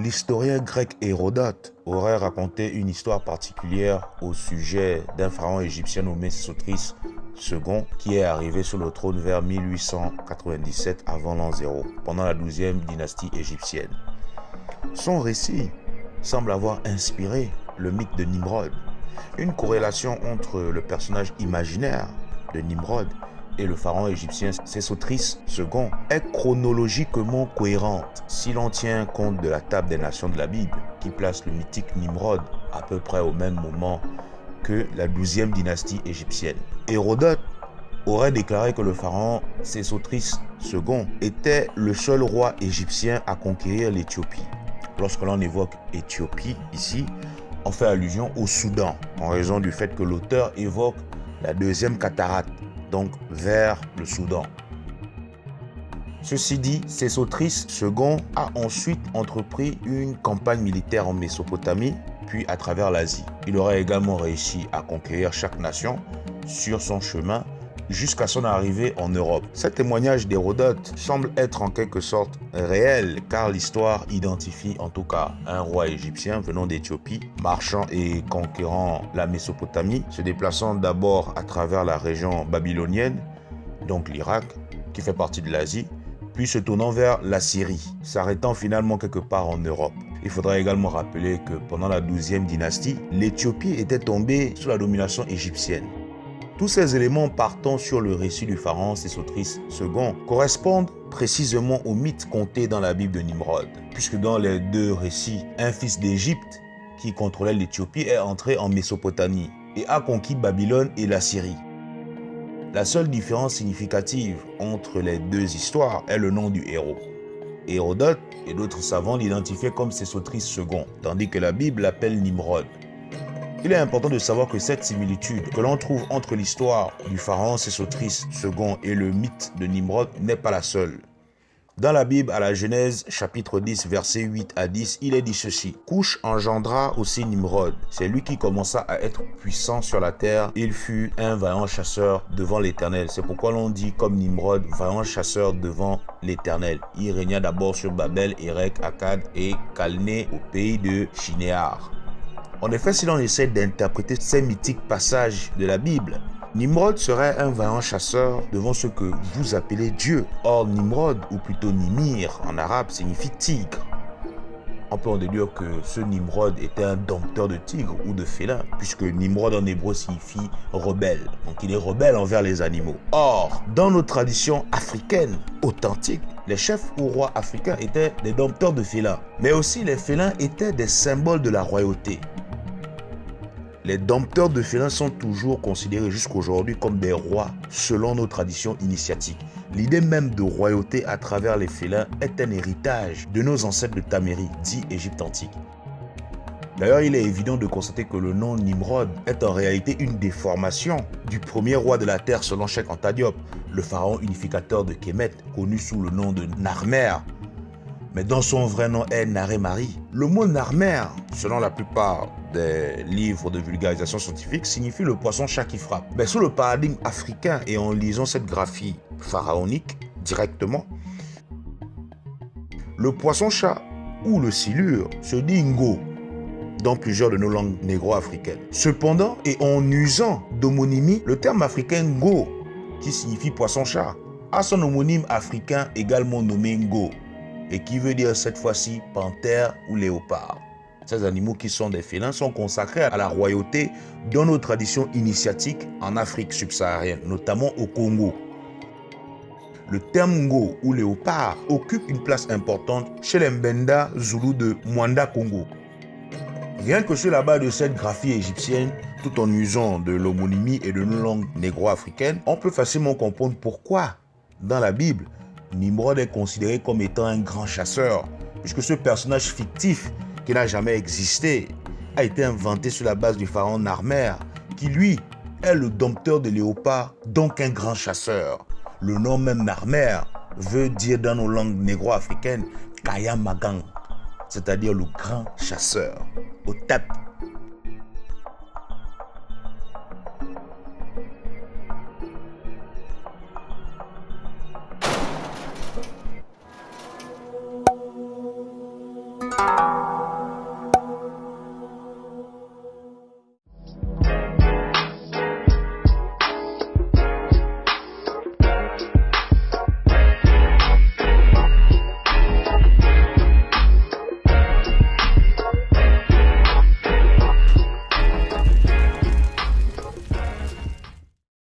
L'historien grec Hérodote aurait raconté une histoire particulière au sujet d'un pharaon égyptien nommé Sésostris II qui est arrivé sur le trône vers 1897 avant l'an 0, pendant la 12e dynastie égyptienne. Son récit semble avoir inspiré le mythe de Nimrod, une corrélation entre le personnage imaginaire de Nimrod et le pharaon égyptien Sésostris II est chronologiquement cohérente si l'on tient compte de la table des nations de la Bible qui place le mythique Nimrod à peu près au même moment que la 12e dynastie égyptienne. Hérodote aurait déclaré que le pharaon Sésostris II était le seul roi égyptien à conquérir l'Éthiopie. Lorsque l'on évoque Éthiopie ici, on fait allusion au Soudan en raison du fait que l'auteur évoque la deuxième cataracte, donc vers le Soudan. Ceci dit, Sésostris II a ensuite entrepris une campagne militaire en Mésopotamie, puis à travers l'Asie. Il aurait également réussi à conquérir chaque nation sur son chemin jusqu'à son arrivée en Europe. Ce témoignage d'Hérodote semble être en quelque sorte réel, car l'histoire identifie en tout cas un roi égyptien venant d'Éthiopie, marchant et conquérant la Mésopotamie, se déplaçant d'abord à travers la région babylonienne, donc l'Irak, qui fait partie de l'Asie, puis se tournant vers la Syrie, s'arrêtant finalement quelque part en Europe. Il faudra également rappeler que pendant la 12e dynastie, l'Éthiopie était tombée sous la domination égyptienne. Tous ces éléments partant sur le récit du pharaon Sésostris II correspondent précisément au mythe conté dans la Bible de Nimrod, puisque dans les deux récits, un fils d'Égypte qui contrôlait l'Éthiopie est entré en Mésopotamie et a conquis Babylone et la Syrie. La seule différence significative entre les deux histoires est le nom du héros. Hérodote et d'autres savants l'identifiaient comme Sésostris II, tandis que la Bible l'appelle Nimrod. Il est important de savoir que cette similitude que l'on trouve entre l'histoire du pharaon Sésostris II et le mythe de Nimrod n'est pas la seule. Dans la Bible, à la Genèse, chapitre 10, versets 8 à 10, il est dit ceci. « Coush engendra aussi Nimrod. C'est lui qui commença à être puissant sur la terre. Il fut un vaillant chasseur devant l'Éternel. » C'est pourquoi l'on dit comme Nimrod, vaillant chasseur devant l'Éternel. Il régna d'abord sur Babel, Érec, Akkad et Calné au pays de Shinéar. En effet, si l'on essaie d'interpréter ces mythiques passages de la Bible, Nimrod serait un vaillant chasseur devant ce que vous appelez Dieu. Or, Nimrod, ou plutôt Nimir en arabe, signifie tigre. On peut en déduire que ce Nimrod était un dompteur de tigres ou de félins, puisque Nimrod en hébreu signifie rebelle. Donc il est rebelle envers les animaux. Or, dans nos traditions africaines authentiques, les chefs ou rois africains étaient des dompteurs de félins. Mais aussi les félins étaient des symboles de la royauté. Les dompteurs de félins sont toujours considérés jusqu'aujourd'hui comme des rois selon nos traditions initiatiques. L'idée même de royauté à travers les félins est un héritage de nos ancêtres de Tamérie, dit Égypte antique. D'ailleurs, il est évident de constater que le nom Nimrod est en réalité une déformation du premier roi de la terre selon Cheikh Anta Diop, le pharaon unificateur de Kémet, connu sous le nom de Narmer. Mais dont son vrai nom est Naré-Mari. Le mot Narmer, selon la plupart des livres de vulgarisation scientifique, signifie le poisson-chat qui frappe. Mais sous le paradigme africain et en lisant cette graphie pharaonique directement, le poisson-chat ou le silure se dit Ngo dans plusieurs de nos langues négro-africaines. Cependant, et en usant d'homonymie, le terme africain Ngo, qui signifie poisson-chat, a son homonyme africain également nommé Ngo, et qui veut dire cette fois-ci panthère ou léopard. Ces animaux qui sont des félins sont consacrés à la royauté dans nos traditions initiatiques en Afrique subsaharienne, notamment au Congo. Le terme Ngo ou léopard occupe une place importante chez les Mbenda Zoulou de Mwanda Congo. Rien que sur la base de cette graphie égyptienne, tout en usant de l'homonymie et de nos langues négro-africaines, on peut facilement comprendre pourquoi, dans la Bible, Nimrod est considéré comme étant un grand chasseur, puisque ce personnage fictif qui n'a jamais existé a été inventé sur la base du pharaon Narmer, qui lui est le dompteur de léopards, donc un grand chasseur. Le nom même Narmer veut dire dans nos langues négro-africaines Kaya Magang, c'est-à-dire le grand chasseur. Au tap.